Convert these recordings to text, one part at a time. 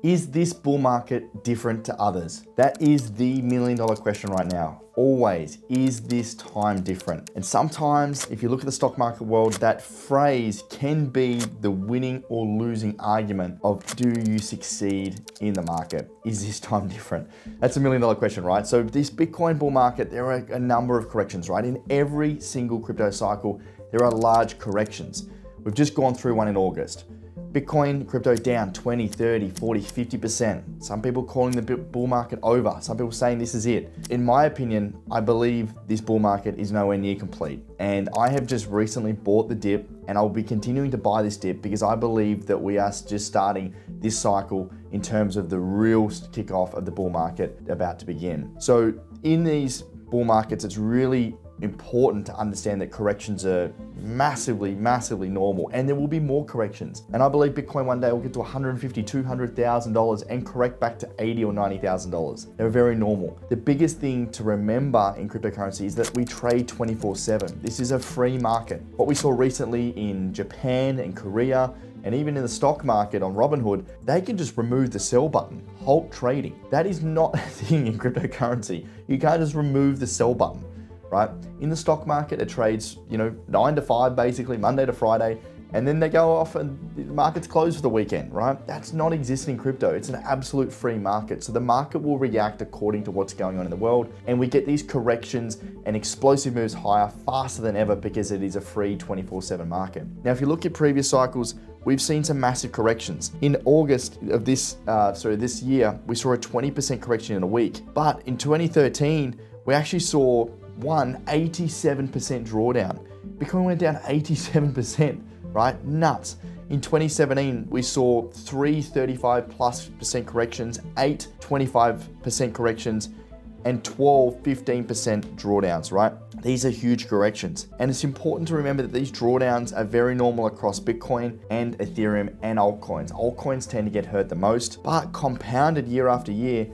Is this bull market different to others? That is the million-dollar question right now. Always, is this time different? And sometimes, if you look at the stock market world, that phrase can be the winning or losing argument of, do you succeed in the market? Is this time different? That's a million-dollar question, right? So this Bitcoin bull market, there are a number of corrections, right? In every single crypto cycle, there are large corrections. We've just gone through one in August. Bitcoin crypto down 20, 30, 40, 50%. Some people calling the bull market over. Some people saying this is it. In my opinion, I believe this bull market is nowhere near complete. And I have just recently bought the dip, and I'll be continuing to buy this dip because I believe that we are just starting this cycle in terms of the real kickoff of the bull market about to begin. So in these bull markets, it's really important to understand that corrections are massively normal, and there will be more corrections. And I believe Bitcoin one day will get to $150,000, $200,000 and correct back to $80,000 or $90,000. They're very normal. The biggest thing to remember in cryptocurrency is that we trade 24/7. This is a free market. What we saw recently in Japan and Korea, and even in the stock market on Robinhood, they can just remove the sell button, halt trading. That is not a thing in cryptocurrency. You can't just remove the sell button. Right? In the stock market, it trades, 9 to 5, basically, Monday to Friday, and then they go off and the market's closed for the weekend, right? That's not existing in crypto. It's an absolute free market. So the market will react according to what's going on in the world, and we get these corrections and explosive moves higher faster than ever because it is a free 24/7 market. Now, if you look at previous cycles, we've seen some massive corrections. In August of this year, we saw a 20% correction in a week. But in 2013, we actually saw 87% drawdown. Bitcoin went down 87%, right? Nuts. In 2017, we saw 35+% corrections, 25% corrections, and 15% drawdowns, right? These are huge corrections. And it's important to remember that these drawdowns are very normal across Bitcoin and Ethereum and altcoins. Altcoins tend to get hurt the most, but compounded year after year,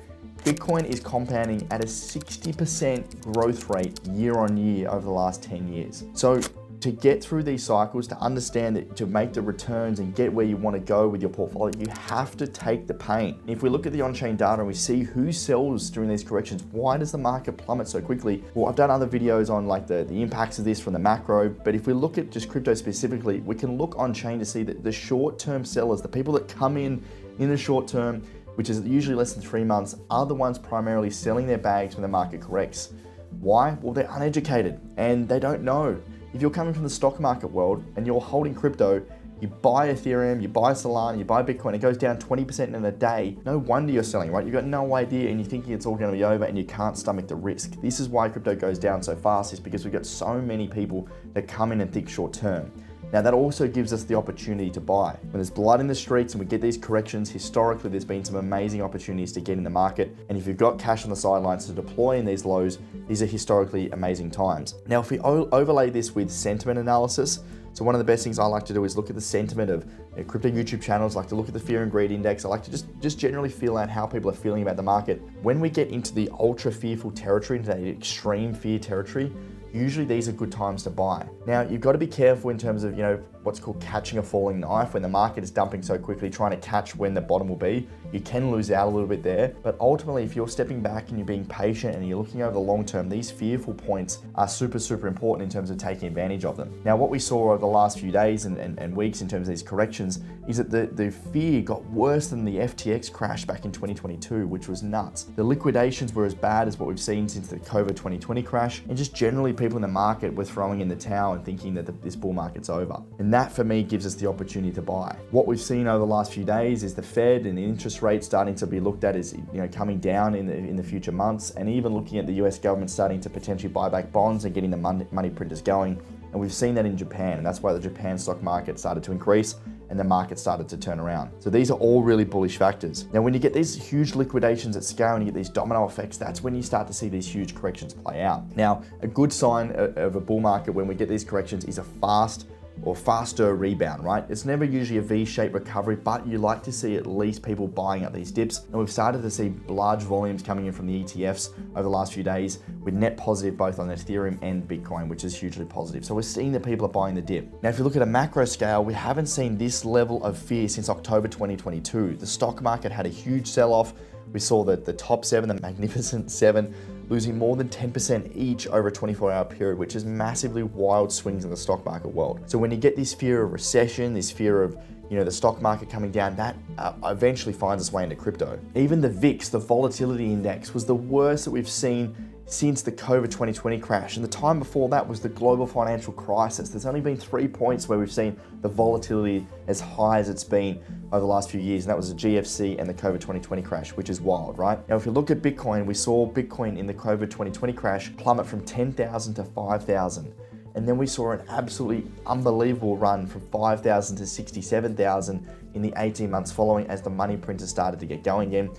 Bitcoin is compounding at a 60% growth rate year on year over the last 10 years. So to get through these cycles, to understand that to make the returns and get where you want to go with your portfolio, you have to take the pain. If we look at the on-chain data and we see who sells during these corrections, why does the market plummet so quickly? Well, I've done other videos on like the impacts of this from the macro, but if we look at just crypto specifically, we can look on-chain to see that the short-term sellers, the people that come in the short term, which is usually less than 3 months, are the ones primarily selling their bags when the market corrects. Why? Well, they're uneducated and they don't know. If you're coming from the stock market world and you're holding crypto, you buy Ethereum, you buy Solana, you buy Bitcoin, it goes down 20% in a day. No wonder you're selling, right? You've got no idea and you're thinking it's all gonna be over and you can't stomach the risk. This is why crypto goes down so fast, is because we've got so many people that come in and think short term. Now that also gives us the opportunity to buy. When there's blood in the streets and we get these corrections, historically there's been some amazing opportunities to get in the market. And if you've got cash on the sidelines to deploy in these lows, these are historically amazing times. Now, if we overlay this with sentiment analysis, so one of the best things I like to do is look at the sentiment of crypto YouTube channels. I like to look at the fear and greed index. I like to just generally feel out how people are feeling about the market. When we get into the ultra fearful territory, into that extreme fear territory, usually these are good times to buy. Now, you've got to be careful in terms of, what's called catching a falling knife. When the market is dumping so quickly, trying to catch when the bottom will be, you can lose out a little bit there. But ultimately, if you're stepping back and you're being patient and you're looking over the long term, these fearful points are super important in terms of taking advantage of them. Now, what we saw over the last few days and weeks in terms of these corrections is that the fear got worse than the FTX crash back in 2022, which was nuts. The liquidations were as bad as what we've seen since the COVID 2020 crash, and just generally people in the market were throwing in the towel and thinking that this bull market's over. And that for me gives us the opportunity to buy. What we've seen over the last few days is the Fed and the interest rates starting to be looked at as coming down in the future months, and even looking at the US government starting to potentially buy back bonds and getting the money printers going. And we've seen that in Japan, and that's why the Japan stock market started to increase and the market started to turn around. So these are all really bullish factors. Now, when you get these huge liquidations at scale and you get these domino effects, that's when you start to see these huge corrections play out. Now, a good sign of a bull market when we get these corrections is a fast or faster rebound, right? It's never usually a V-shaped recovery, but you like to see at least people buying at these dips. And we've started to see large volumes coming in from the ETFs over the last few days with net positive both on Ethereum and Bitcoin, which is hugely positive. So we're seeing that people are buying the dip. Now, if you look at a macro scale, we haven't seen this level of fear since October 2022. The stock market had a huge sell-off. We saw that the top 7, the Magnificent 7, losing more than 10% each over a 24-hour period, which is massively wild swings in the stock market world. So when you get this fear of recession, this fear of the stock market coming down, that eventually finds its way into crypto. Even the VIX, the volatility index, was the worst that we've seen since the COVID 2020 crash. And the time before that was the global financial crisis. There's only been 3 points where we've seen the volatility as high as it's been over the last few years, and that was the GFC and the COVID 2020 crash, which is wild, right? Now, if you look at Bitcoin, we saw Bitcoin in the COVID 2020 crash plummet from 10,000 to 5,000. And then we saw an absolutely unbelievable run from 5,000 to 67,000 in the 18 months following, as the money printers started to get going again.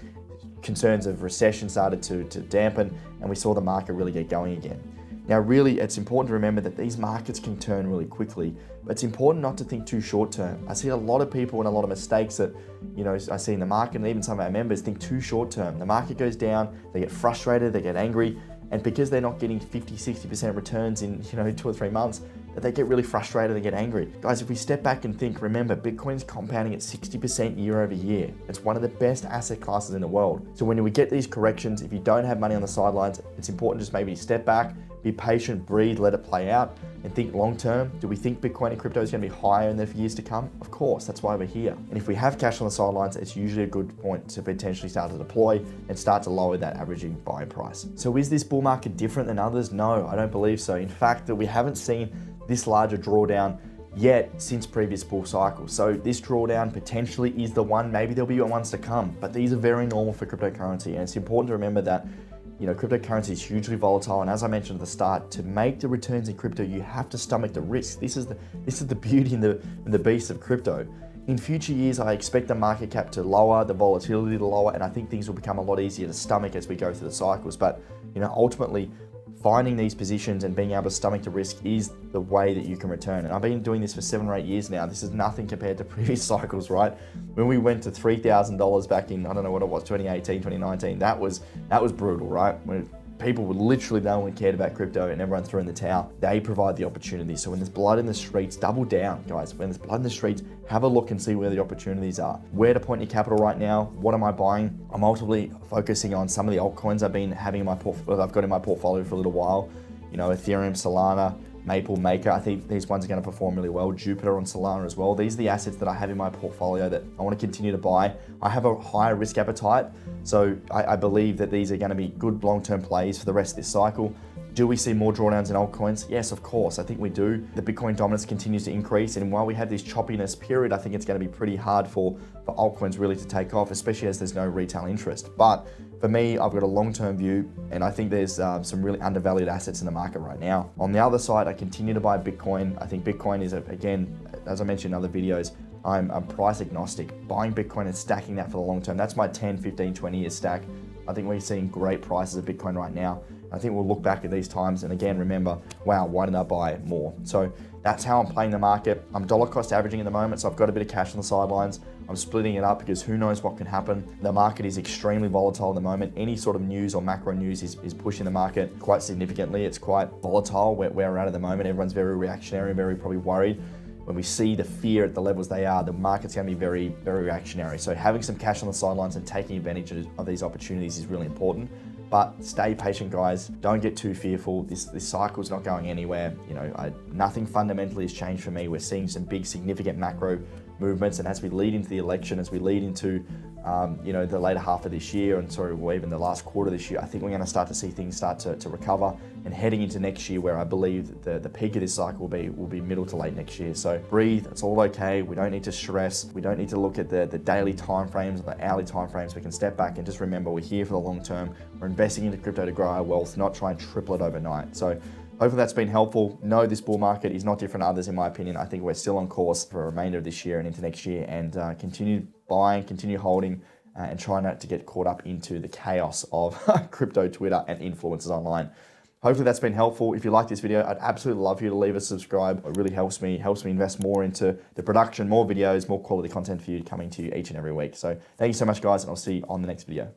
Concerns of recession started to dampen, and we saw the market really get going again. Now, really, it's important to remember that these markets can turn really quickly, but it's important not to think too short term. I see a lot of people and a lot of mistakes that, I see in the market, and even some of our members think too short term. The market goes down, they get frustrated, they get angry, and because they're not getting 50-60% returns in 2 or 3 months, that they get really frustrated and get angry. Guys, if we step back and think, remember, Bitcoin's compounding at 60% year over year. It's one of the best asset classes in the world. So when we get these corrections, if you don't have money on the sidelines, it's important just maybe step back, be patient, breathe, let it play out, and think long term. Do we think Bitcoin and crypto is going to be higher in the years to come? Of course, that's why we're here. And if we have cash on the sidelines, it's usually a good point to potentially start to deploy and start to lower that averaging buying price. So is this bull market different than others? No, I don't believe so. In fact, we haven't seen this larger drawdown yet since previous bull cycles. So this drawdown potentially is the one. Maybe there'll be ones to come, but these are very normal for cryptocurrency. And it's important to remember that cryptocurrency is hugely volatile, and as I mentioned at the start, to make the returns in crypto, you have to stomach the risk. This is the beauty and the beast of crypto. In future years, I expect the market cap to lower, the volatility to lower, and I think things will become a lot easier to stomach as we go through the cycles. But ultimately, finding these positions and being able to stomach the risk is the way that you can return. And I've been doing this for 7 or 8 years now. This is nothing compared to previous cycles, right? When we went to $3,000 back in, I don't know what it was, 2018, 2019, that was brutal, right? When people would literally, no one cared about crypto and everyone threw in the towel. They provide the opportunity. So when there's blood in the streets, double down, guys. When there's blood in the streets, have a look and see where the opportunities are. Where to point your capital right now? What am I buying? I'm ultimately focusing on some of the altcoins I've been having in my I've got in my portfolio for a little while. Ethereum, Solana, Maple, Maker. I think these ones are going to perform really well. Jupiter on Solana as well. These are the assets that I have in my portfolio that I want to continue to buy. I have a higher risk appetite, so I believe that these are going to be good long-term plays for the rest of this cycle. Do we see more drawdowns in altcoins? Yes, of course. I think we do. The Bitcoin dominance continues to increase, and while we have this choppiness period, I think it's going to be pretty hard for altcoins really to take off, especially as there's no retail interest. But for me, I've got a long-term view, and I think there's some really undervalued assets in the market right now. On the other side, I continue to buy Bitcoin. I think Bitcoin is, again, as I mentioned in other videos, I'm price agnostic. Buying Bitcoin and stacking that for the long term, that's my 10, 15, 20 year stack. I think we're seeing great prices of Bitcoin right now. I think we'll look back at these times and again remember, wow, why didn't I buy more? So that's how I'm playing the market. I'm dollar cost averaging at the moment, so I've got a bit of cash on the sidelines. I'm splitting it up because who knows what can happen. The market is extremely volatile at the moment. Any sort of news or macro news is pushing the market quite significantly. It's quite volatile where we're at the moment. Everyone's very reactionary, very probably worried. When we see the fear at the levels they are, the market's going to be very, very reactionary. So having some cash on the sidelines and taking advantage of these opportunities is really important. But stay patient, guys. Don't get too fearful. This cycle's not going anywhere. Nothing fundamentally has changed for me. We're seeing some big, significant macro movements, and as we lead into the election, as we lead into the later half of this year, or even the last quarter of this year, I think we're going to start to see things start to recover. And heading into next year, where I believe the peak of this cycle will be middle to late next year. So breathe. It's all okay. We don't need to stress. We don't need to look at the daily timeframes or the hourly timeframes. We can step back and just remember we're here for the long term. We're investing into crypto to grow our wealth, not try and triple it overnight. So hopefully that's been helpful. No, this bull market is not different to others, in my opinion. I think we're still on course for the remainder of this year and into next year, and continue buying, continue holding, and try not to get caught up into the chaos of crypto Twitter and influencers online. Hopefully that's been helpful. If you like this video, I'd absolutely love you to leave a subscribe. It really helps me invest more into the production, more videos, more quality content for you coming to you each and every week. So thank you so much, guys, and I'll see you on the next video.